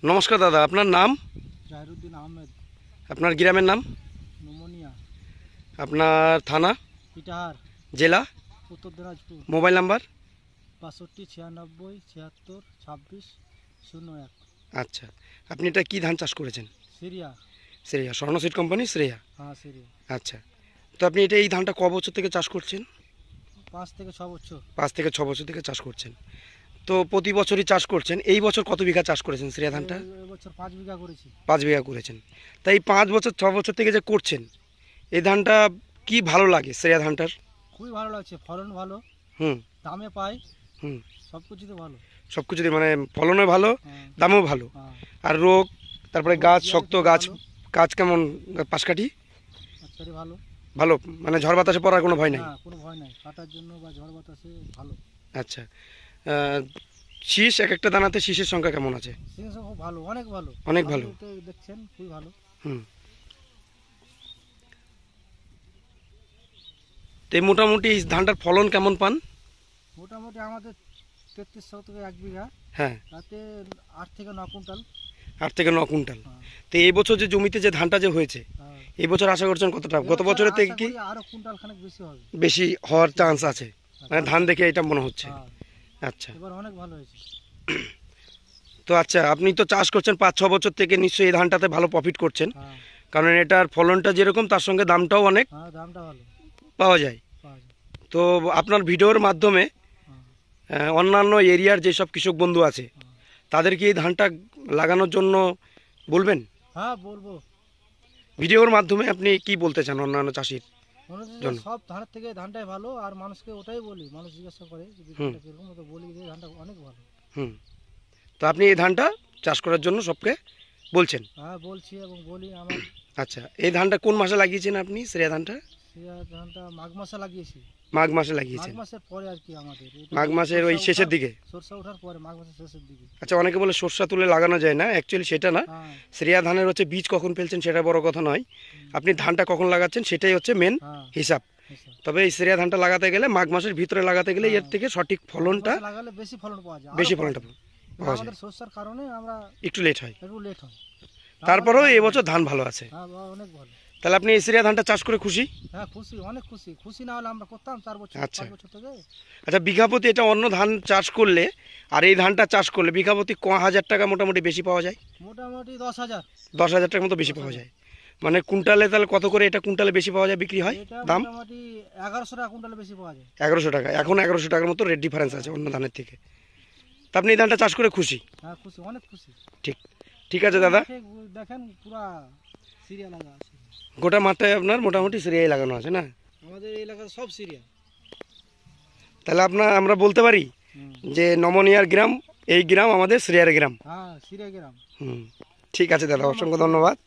নমস্কার দাদা, আপনার নাম? জাহিরুদ্দিন আহমেদ। আপনার গ্রামের নাম? নোমনিয়া। আপনার থানা? ইটাহার। জেলা? উত্তর দিনাজপুর। Mobile number? 62 96 76 26 01। আচ্ছা, আপনি এটা কি ধান চাষ করেছেন? সিরিয়া। শ্রেয়া, স্বর্ণ সিড কোম্পানি শ্রেয়া। হ্যাঁ, সিরিয়া। আচ্ছা, তো আপনি এই ধানটা ক বছর থেকে চাষ করছেন? 5 থেকে 6 বছর। 5 থেকে 6 বছর থেকে চাষ করছেন। তো প্রতি বছরই চাষ করছেন। এই বছর কত বিঘা চাষ করেছেন শ্রেয়া ধানটা? এবছর 5 বিঘা করেছি। 5 বিঘা করেছেন। তাই 5 বছর 6 বছর থেকে যে করছেন, এই ধানটা কি ভালো লাগে শ্রেয়া ধানটার? খুবই ভালো লাগছে, ফলন ভালো, হুম দামে পাই, হুম সব কিছুতে ভালো। সব কিছুতে মানে ফলনও ভালো, হ্যাঁ। দামও ভালো। হ্যাঁ। আর রোগ, তারপরে গাছ শক্ত, গাছ ভালো। গাছ কেমন পাশকাঠি? আচ্ছা, ভালো। ভালো, মানে ঝড় বাতাসে পড়ার কোনো ভয় নাই। না, কোনো ভয় নাই, কাটার জন্য বা ঝড় বাতাসে ভালো। আচ্ছা, শীষ এক একটা দানাতে শীষের সংখ্যা কেমন আছে? সিরিয়াসও খুব ভালো, অনেক ভালো। অনেক ভালো। আপনি তো দেখছেন, খুবই ভালো। হুম তো এই মোটামুটি এই ধানটার ফলন কেমন পান? মোটামুটি আমাদের 3300 থেকে 1 বিঘা, হ্যাঁ, তাতে 8 থেকে 9 কুইন্টাল। 8 থেকে 9 কুইন্টাল। হ্যাঁ। তো এই বছর যে জমিতে যে ধানটা যে হয়েছে, হ্যাঁ। এই বছর আশা করছেন কতটা? গত বছরের থেকে কি আরো কুইন্টাল খানেক বেশি হবে। বেশি হওয়ার চান্স আছে? মানে ধান দেখে এটা মনে হচ্ছে। হ্যাঁ, আচ্ছা, এবার অনেক ভালো হয়েছে। তো আচ্ছা, আপনি তো চাষ করছেন 5-6 বছর থেকে, নিশ্চয়ই এই ধানটাতে ভালো প্রফিট করছেন। হ্যাঁ। কারণ এটার ফলনটা যেরকম তার সঙ্গে দামটাও অনেক হ্যাঁ, দামটা ভালো পাওয়া যায়। পাওয়া যায়। তো আপনার ভিডিওর মাধ্যমে হ্যাঁ। অন্যান্য এরিয়ার যেসব কৃষক বন্ধু আছে হ্যাঁ। তাদেরকে এই ধানটা লাগানোর জন্য বলবেন? হ্যাঁ, বলবো। ভিডিওর মাধ্যমে আপনি কি বলতে চান অন্যান্য চাষির জন্য? সব ধানের থেকে ধানটাই ভালো, আর মানুষকে ওটাই বলি। মানুষ জিজ্ঞাসা করে যে হুম। ধানটা কিরকম, তো বলি যে ধানটা অনেক ভালো। হুম তো আপনি এই ধানটা চাষ করার জন্য সবকে বলছেন? হ্যাঁ, বলছি এবং বলি আমার। আচ্ছা, এই ধানটা কোন মাসে লাগিয়েছেন আপনি শ্রেয়া ধানটা? সিরিয়া ধানটা মাঘ মাসে লাগিয়েছি। মাঘ মাসে মাঘ লাগিয়েছেন? মাসের পরে আর কি আমাদের এটা। মাঘ মাসের ওই শেষের দিকে? সরষা ওঠার পরে, মাঘ মাসের শেষের দিকে। আচ্ছা, অনেকে বলে সর্ষা তুলে লাগানো যায় না, অ্যাকচুয়ালি সেটা না। হ্যাঁ। শ্রেয়া ধানের হচ্ছে বীজ কখন ফেলছেন সেটা বড় কথা নয়, আপনি ধানটা কখন লাগাচ্ছেন সেটাই হচ্ছে মেন হ্যাঁ। হিসাব। আচ্ছা। তবে এই শ্রেয়া ধানটা লাগাতে গেলে মাঘ মাসের ভিতরে লাগাতে গেলে এর থেকে সঠিক ফলনটা, মাঘ মাসে লাগালে বেশি ফলন পাওয়া যায়, বেশি আরো ফলনটা পাওয়া যায়। পাওয়া যায়। আমাদের সরষার কারণে আমরা একটু লেট হয়, একটু লেট হয়। তারপরেও এবছর ধান ভালো আছে। হ্যাঁ, অনেক ভালো। তাহলে আপনি এই শ্রেয়া ধানটা চাষ করে খুশি? হ্যাঁ, খুশি, অনেক খুশি। খুশি না হলে আমরা করতাম 4 বছর আচ্ছা। 5 বছর থেকে। আচ্ছা, বিঘা প্রতি এটা অন্য ধান চাষ করলে আর এই ধানটা চাষ করলে বিঘা প্রতি ক হাজার টাকা মোটামুটি বেশি পাওয়া যায়? মোটামুটি 10,000। 10,000 টাকার মতো বেশি পাওয়া যায়। মানে কুইন্টালে তাহলে কত করে এটা কুইন্টালে বেশি পাওয়া যায়, বিক্রি হয় এটা দাম? মোটামুটি 1100 টাকা কুইন্টালে বেশি পাওয়া যায়। 1100 টাকা, এখন 1100 টাকার মতো রেট ডিফারেন্স আছে অন্য ধানের থেকে। তা আপনি এই ধানটা চাষ করে খুশি? হ্যাঁ, খুশি, অনেক খুশি। ঠিক ঠিক আছে দাদা, দেখেন পুরা সিরিয়া লাগা আছে। গোটা মাঠটায় আপনার মোটামুটি সিরিয়াই লাগানো আছে না? আমাদের এই এলাকার সব সিরিয়া। তাহলে আমরা বলতে পারি যে নমনিয়ার গ্রাম, এই গ্রাম আমাদের শ্রেয়ার গ্রাম। হ্যাঁ, সিরিয়া গ্রাম। ঠিক আছে দাদা, অসংখ্য ধন্যবাদ।